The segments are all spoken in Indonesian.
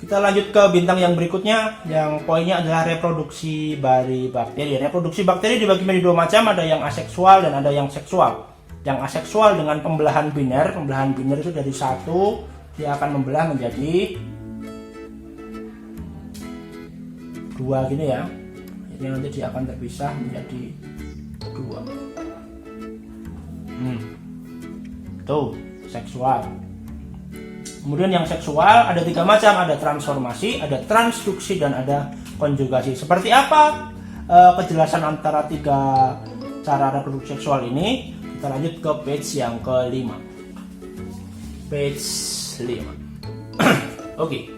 Kita lanjut ke bintang yang berikutnya, yang poinnya adalah reproduksi dari bakteri. Reproduksi bakteri dibagi menjadi dua macam, ada yang aseksual dan ada yang seksual. Yang aseksual dengan pembelahan biner itu dari satu, dia akan membelah menjadi dua gini ya. Ini nanti dia akan terpisah menjadi dua. Tuh, seksual. Kemudian yang seksual ada tiga macam, ada transformasi, ada transduksi, dan ada konjugasi. Seperti apa kejelasan antara tiga cara reproduksi seksual ini? Kita lanjut ke page yang kelima. Page 5. Oke.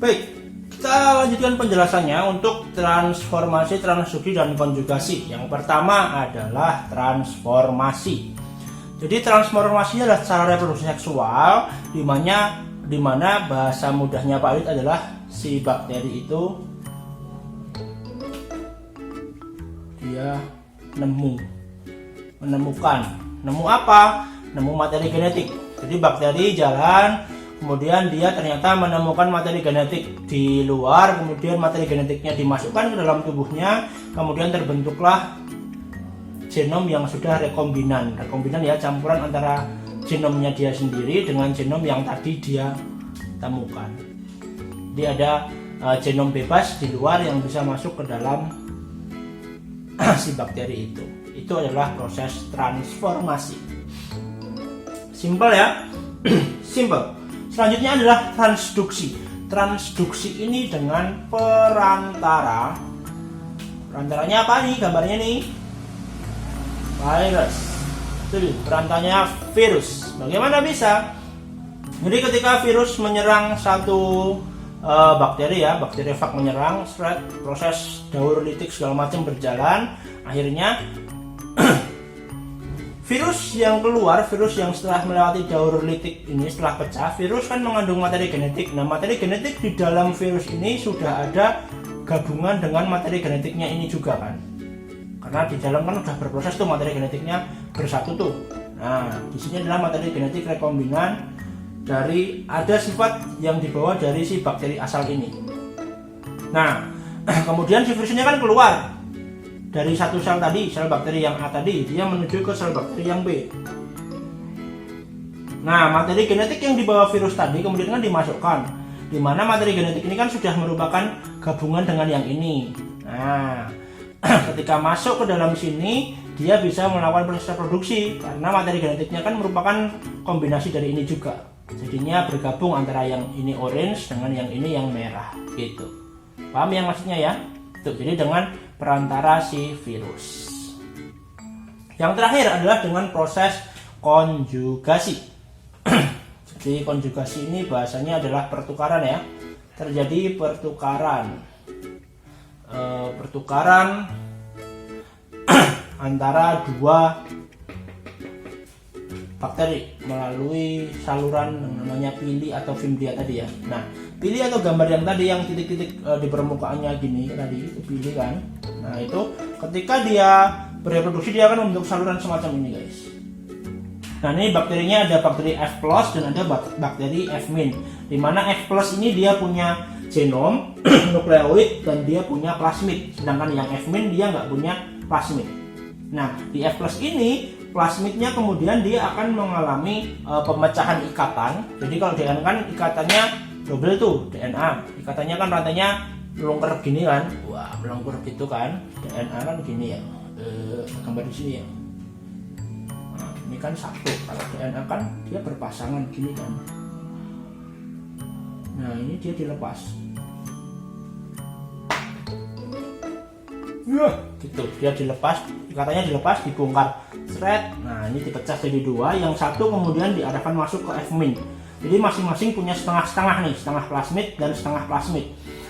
Baik, kita lanjutkan penjelasannya untuk transformasi, transduksi, dan konjugasi. Yang pertama adalah transformasi. Jadi transformasi adalah cara reproduksi seksual di mana bahasa mudahnya Pak Wid adalah si bakteri itu dia menemukan apa? Nemu materi genetik. Jadi bakteri jalan, kemudian dia ternyata menemukan materi genetik di luar, kemudian materi genetiknya dimasukkan ke dalam tubuhnya, kemudian terbentuklah genom yang sudah rekombinan. Rekombinan ya, campuran antara genomnya dia sendiri dengan genom yang tadi dia temukan. Jadi ada genom bebas di luar yang bisa masuk ke dalam si bakteri itu. Itu adalah proses transformasi. Simple ya. Simple. Selanjutnya adalah transduksi. Transduksi ini dengan perantara. Perantaranya apa nih? Gambarnya nih. Virus. Itu perantaranya virus. Bagaimana bisa? Jadi ketika virus menyerang satu bakteri ya, bakteriofag menyerang, proses daur litik segala macam berjalan, akhirnya virus yang keluar, virus yang setelah melewati daur litik ini, setelah pecah, virus kan mengandung materi genetik. Nah, materi genetik di dalam virus ini sudah ada gabungan dengan materi genetiknya ini juga kan. Karena di dalam kan sudah berproses tuh materi genetiknya bersatu tuh. Nah, di sini adalah materi genetik rekombinan dari ada sifat yang dibawa dari si bakteri asal ini. Nah, kemudian si virusnya kan keluar dari satu sel tadi, sel bakteri yang A tadi, dia menuju ke sel bakteri yang B. Nah, materi genetik yang dibawa virus tadi kemudian kan dimasukkan, di mana materi genetik ini kan sudah merupakan gabungan dengan yang ini. Nah, ketika masuk ke dalam sini, dia bisa melakukan proses reproduksi karena materi genetiknya kan merupakan kombinasi dari ini juga. Jadinya bergabung antara yang ini orange dengan yang ini yang merah gitu. Paham yang maksudnya ya? Tuh, jadi dengan perantara si virus. Yang terakhir adalah dengan proses konjugasi. Jadi konjugasi ini bahasanya adalah pertukaran ya. Terjadi pertukaran antara dua bakteri melalui saluran yang namanya pili atau fimbria tadi ya. Nah, pili atau gambar yang tadi yang titik-titik di permukaannya gini tadi itu pili kan. Nah, itu ketika dia bereproduksi dia akan membentuk saluran semacam ini guys. Nah, ini bakterinya ada bakteri F+ dan ada bakteri F-, di mana F+ ini dia punya genom, nukleoid, dan dia punya plasmid. Sedangkan yang F- dia nggak punya plasmid. Nah, di F+ ini plasmidnya kemudian dia akan mengalami pemecahan ikatan. Jadi kalau DNA kan ikatannya double tuh, DNA. Ikatannya kan rantainya melungker gini kan. Wah, melungker gitu kan. DNA kan gini ya. Gambar di sini ya. Nah, ini kan satu. Kalau DNA kan dia berpasangan gini kan. Nah, ini dia dilepas. Gitu, dia dilepas, katanya dilepas, dibongkar, seret. Nah, ini dipecah jadi dua. Yang satu kemudian diarahkan masuk ke F-. Jadi masing-masing punya setengah-setengah nih, setengah plasmid dan setengah plasmid.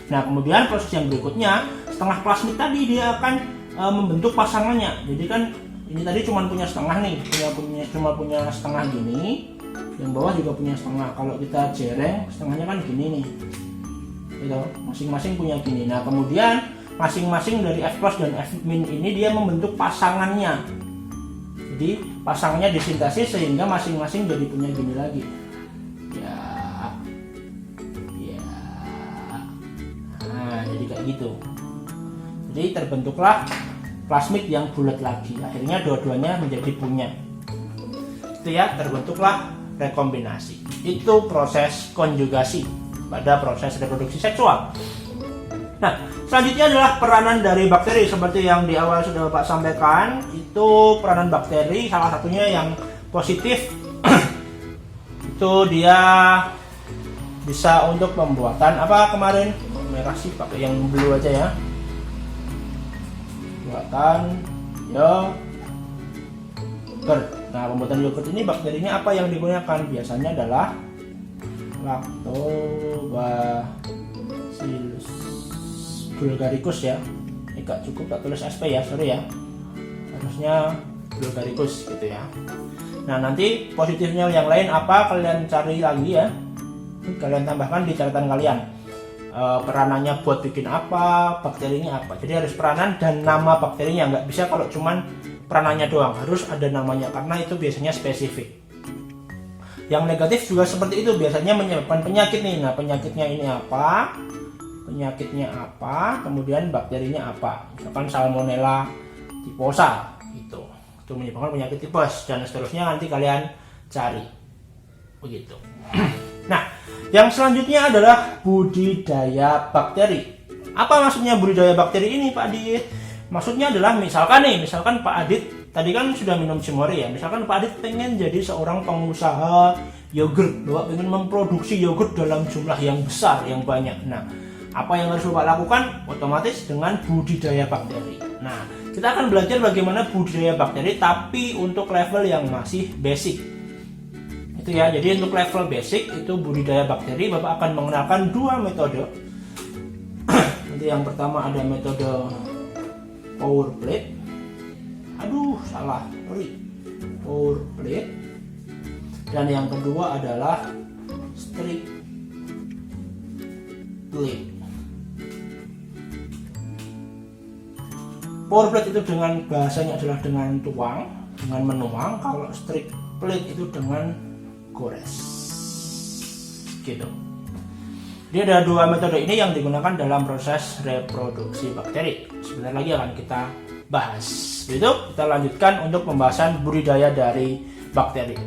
Nah, kemudian proses yang berikutnya, setengah plasmid tadi dia akan membentuk pasangannya. Jadi kan ini tadi cuma punya setengah nih, cuma punya setengah gini. Yang bawah juga punya setengah. Kalau kita jereng, setengahnya kan gini nih. Gitu, masing-masing punya gini. Nah, kemudian masing-masing dari F+ dan F- ini dia membentuk pasangannya. Jadi pasangannya disintesis sehingga masing-masing jadi punya gini lagi. Ya, gitu. Jadi terbentuklah plasmid yang bulat lagi. Akhirnya dua-duanya menjadi punya. Itu ya, terbentuklah rekombinasi. Itu proses konjugasi pada proses reproduksi seksual. Nah, selanjutnya adalah peranan dari bakteri. Seperti yang di awal sudah Bapak sampaikan, itu peranan bakteri salah satunya yang positif itu dia bisa untuk pembuatan apa kemarin merah sih, pakai yang blue aja ya. Pembuatan yogurt. Nah, pembuatan yogurt ini bakterinya apa yang digunakan? Biasanya adalah Lactobacillus bulgaricus ya. Ini gak cukup tak tulis SP ya, sorry ya. Harusnya bulgaricus gitu ya. Nah, nanti positifnya yang lain apa kalian cari lagi ya. Kalian tambahkan di catatan kalian. Peranannya buat bikin apa, bakterinya apa. Jadi harus peranan dan nama bakterinya, nggak bisa kalau cuman peranannya doang, harus ada namanya karena itu biasanya spesifik. Yang negatif juga seperti itu, biasanya menyebabkan penyakit nih. Nah, penyakitnya ini apa? Penyakitnya apa? Kemudian bakterinya apa? Misalkan Salmonella typhosa gitu. Itu menyebabkan penyakit tipes dan seterusnya nanti kalian cari. Begitu. Nah, yang selanjutnya adalah budidaya bakteri. Apa maksudnya budidaya bakteri ini, Pak Adit? Maksudnya adalah misalkan Pak Adit tadi kan sudah minum Cimory ya. Misalkan Pak Adit pengen jadi seorang pengusaha yogurt, Bapak pengen memproduksi yogurt dalam jumlah yang besar, yang banyak. Nah, apa yang harus Bapak lakukan? Otomatis dengan budidaya bakteri. Nah, kita akan belajar bagaimana budidaya bakteri tapi untuk level yang masih basic. Itu ya, jadi untuk level basic itu budidaya bakteri Bapak akan mengenalkan dua metode. Nanti yang pertama ada metode pour plate. Pour plate. Dan yang kedua adalah strip plate. Pour plate itu dengan bahasanya adalah dengan tuang, dengan menuang. Kalau strip plate itu dengan gores gitu. Jadi ada dua metode ini yang digunakan dalam proses reproduksi bakteri. Sebentar lagi akan kita bahas. Itu kita lanjutkan untuk pembahasan budidaya dari bakteri.